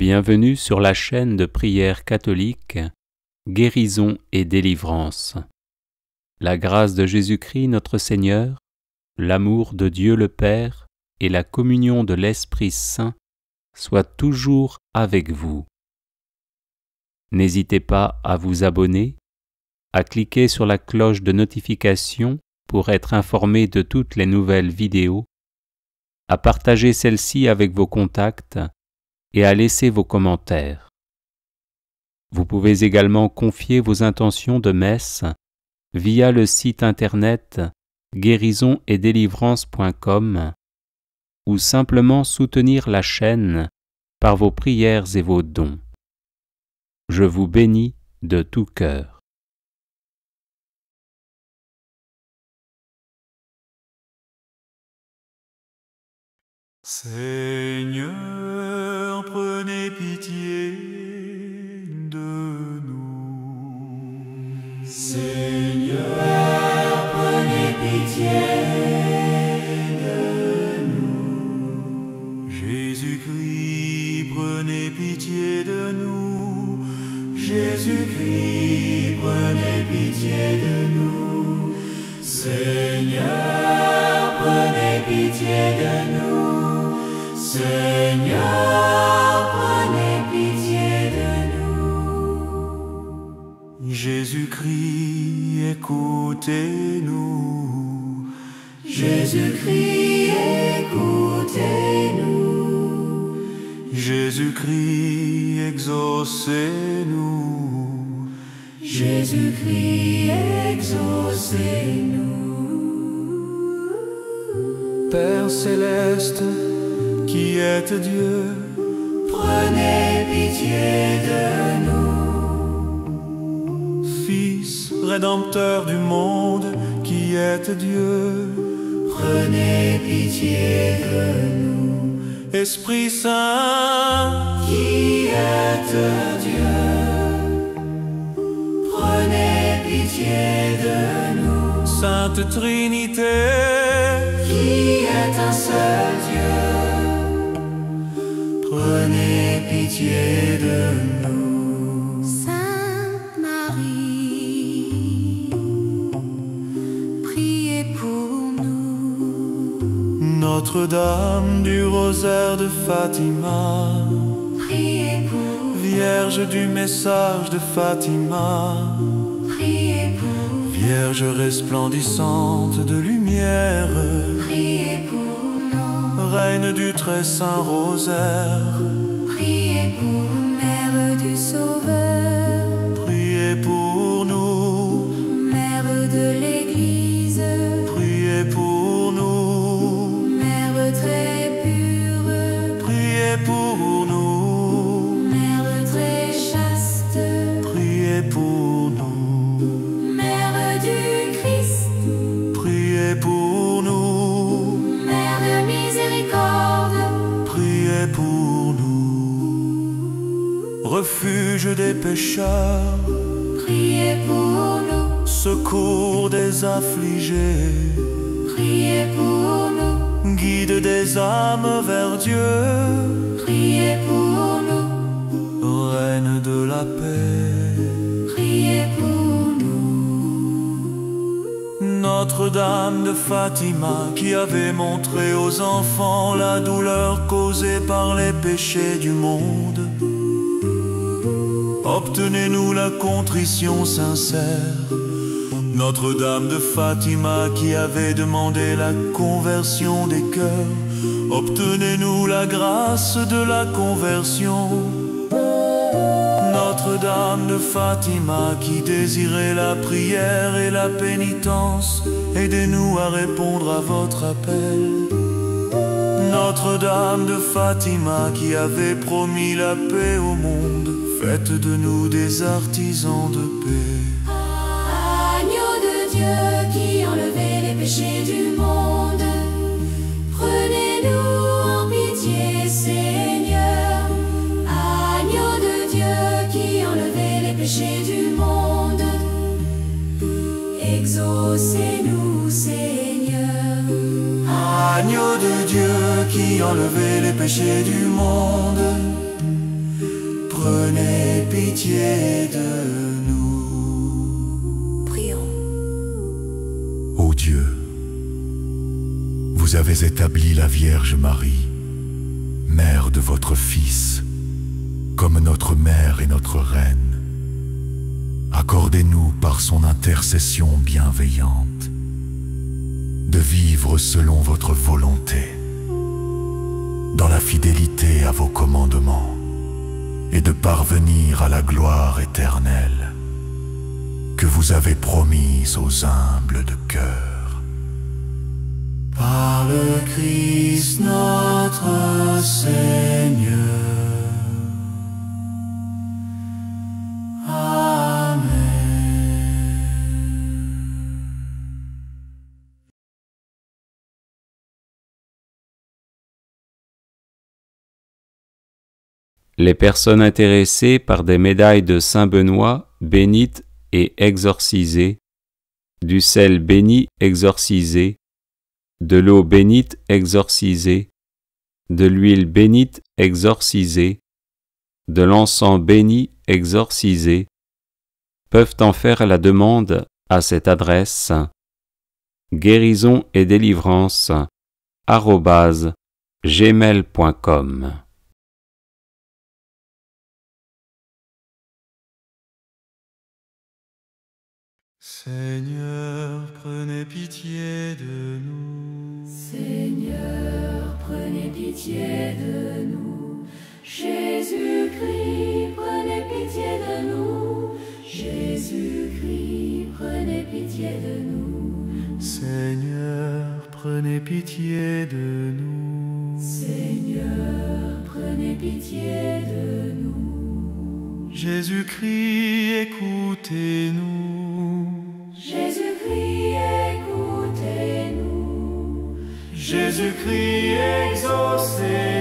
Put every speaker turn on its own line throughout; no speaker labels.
Bienvenue sur la chaîne de prière catholique Guérison et délivrance. La grâce de Jésus-Christ notre Seigneur, l'amour de Dieu le Père et la communion de l'Esprit Saint soient toujours avec vous. N'hésitez pas à vous abonner, à cliquer sur la cloche de notification pour être informé de toutes les nouvelles vidéos, à partager celle-ci avec vos contacts et à laisser vos commentaires. Vous pouvez également confier vos intentions de messe via le site internet guérisonetdélivrance.com ou simplement soutenir la chaîne par vos prières et vos dons. Je vous bénis de tout cœur.
Seigneur, prenez pitié de nous.
Seigneur, prenez pitié de nous.
Jésus-Christ, prenez pitié de nous.
Jésus-Christ, prenez pitié de nous. Seigneur, prenez pitié de nous. Seigneur, prenez pitié de nous.
Jésus-Christ, écoutez-nous.
Jésus-Christ, écoutez-nous.
Jésus-Christ, exaucez-nous.
Jésus-Christ, exaucez-nous.
Père céleste, qui êtes Dieu,
prenez pitié de nous.
Fils rédempteur du monde, qui êtes Dieu,
prenez pitié de nous.
Esprit Saint,
qui êtes Dieu, prenez pitié de nous.
Sainte Trinité,
qui est un seul Dieu, prenez pitié de nous. Sainte Marie, priez pour nous.
Notre-Dame du rosaire de Fatima,
priez pour nous.
Vierge du message de Fatima,
priez pour nous.
Vierge resplendissante de lumière,
priez pour nous.
Reine du très saint rosaire,
priez pour nous. Mère du Sauveur,
priez pour nous.
Mère de l'Église,
Priez pour nous.
Mère très pure,
Priez pour nous.
Mère très chaste,
Priez pour nous.
Mère du Christ,
Priez pour nous.
Mère de miséricorde,
Priez pour nous. Refuge des pécheurs,
priez pour nous.
secours des affligés,
Priez pour nous.
guide des âmes vers Dieu,
Priez pour nous.
Reine de la paix.
Priez pour nous.
Notre-Dame de Fatima, qui avait montré aux enfants la douleur causée par les péchés du monde, obtenez-nous la contrition sincère. Notre-Dame de Fatima, qui avait demandé la conversion des cœurs, obtenez-nous la grâce de la conversion. Notre-Dame de Fatima, qui désirait la prière et la pénitence, aidez-nous à répondre à votre appel. Notre-Dame de Fatima, qui avait promis la paix au monde, faites de nous des artisans de paix.
Agneau de Dieu qui enlevait les péchés du monde, prenez-nous en pitié, Seigneur. Agneau de Dieu qui enlevait les péchés du monde, exaucez-nous, Seigneur.
Agneau de Dieu qui enlevait les péchés du monde, prenez pitié de nous.
Prions.
Ô Dieu, vous avez établi la Vierge Marie, mère de votre Fils, comme notre mère et notre reine. Accordez-nous par son intercession bienveillante de vivre selon votre volonté, dans la fidélité à vos commandements, et de parvenir à la gloire éternelle que vous avez promise aux humbles de cœur.
Par le Christ notre Seigneur.
Les personnes intéressées par des médailles de Saint Benoît bénites et exorcisées, du sel béni exorcisé, de l'eau bénite exorcisée, de l'huile bénite exorcisée, de l'encens béni exorcisé, peuvent en faire la demande à cette adresse guérison et délivrance @gmail.com.
Seigneur, prenez pitié de nous.
Seigneur, prenez pitié de nous. Jésus-Christ, prenez pitié de nous. Jésus-Christ, prenez pitié de nous.
Seigneur, prenez pitié de nous.
Seigneur, prenez pitié de nous.
Jésus-Christ, écoutez-nous.
Jésus-Christ, écoutez-nous.
Jésus-Christ,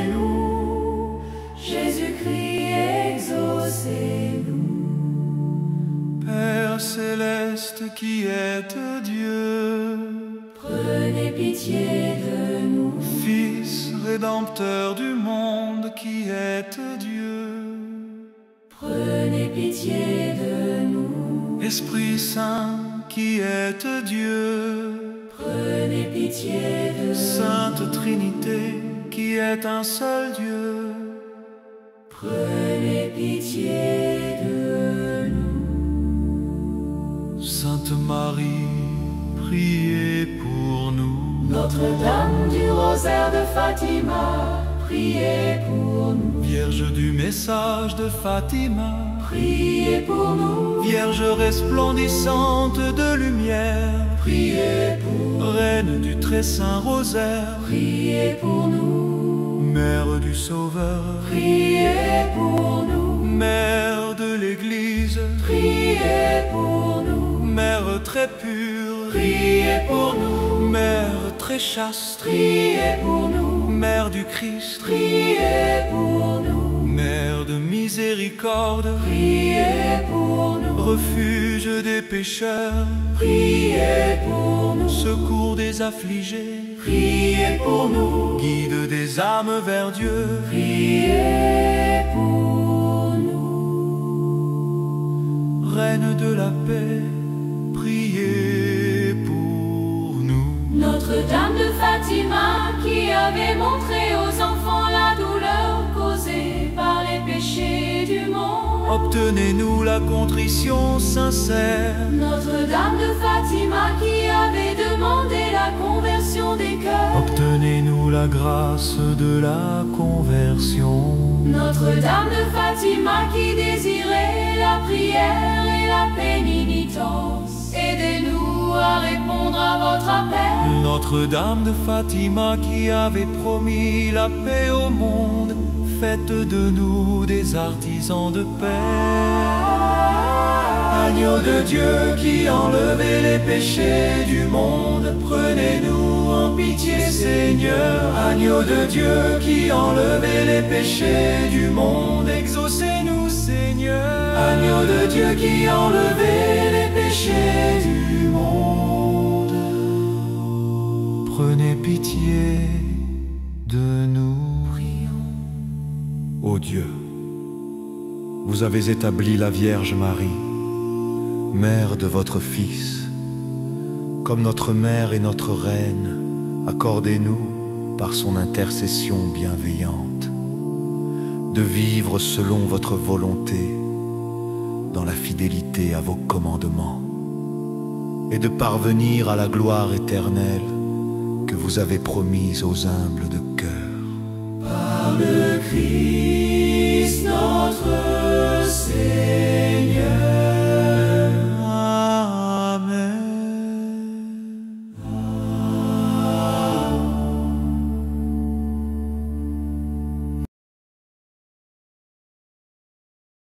exaucez-nous.
Jésus-Christ, exaucez-nous.
Père céleste qui êtes Dieu,
Prenez pitié de nous.
Fils rédempteur du monde qui êtes Dieu,
Prenez pitié de nous.
Esprit Saint qui êtes Dieu,
Prenez pitié de nous.
Sainte Trinité qui est un seul Dieu,
Prenez pitié de nous.
Sainte Marie, priez pour nous.
Notre-Dame du rosaire de Fatima, priez pour nous.
Vierge du message de Fatima,
Priez pour nous.
Vierge resplendissante de lumière,
Priez pour nous.
Reine du très saint rosaire,
Priez pour nous.
Mère du Sauveur,
Priez pour nous.
Mère de l'Église,
Priez pour nous.
Mère très pure,
Priez pour nous.
Mère très chaste,
Priez pour nous.
Mère du Christ,
Priez pour nous.
Mère de miséricorde,
Priez pour nous.
refuge des pécheurs,
Priez pour nous.
secours des affligés,
Priez pour nous.
guide des âmes vers Dieu,
Priez pour nous.
Reine de la paix, priez pour nous.
Notre-Dame de Fatima, qui avait montré aux enfants la douleur causée par les péchés du monde.
Obtenez-nous la contrition sincère.
Notre-Dame de Fatima, qui avait demandé la conversion des cœurs.
Obtenez-nous la grâce de la conversion.
Notre-Dame de Fatima, qui désirait la prière et la pénitence. Aidez-nous à répondre à votre appel.
Notre-Dame de Fatima, qui avait promis la paix au monde, faites de nous des artisans de paix. Agneau de Dieu qui enlevait les péchés du monde, prenez-nous en pitié, Seigneur. Agneau de Dieu qui enlevait les péchés du monde, exaucez-nous, Seigneur. Agneau de Dieu qui enlevait les péchés du monde, prenez pitié de nous. Ô Dieu,
vous avez établi la Vierge Marie, mère de votre Fils, comme notre mère et notre reine. Accordez-nous, par son intercession bienveillante, de vivre selon votre volonté, dans la fidélité à vos commandements, et de parvenir à la gloire éternelle que vous avez promise aux humbles de cœur.
Par le Christ notre Seigneur.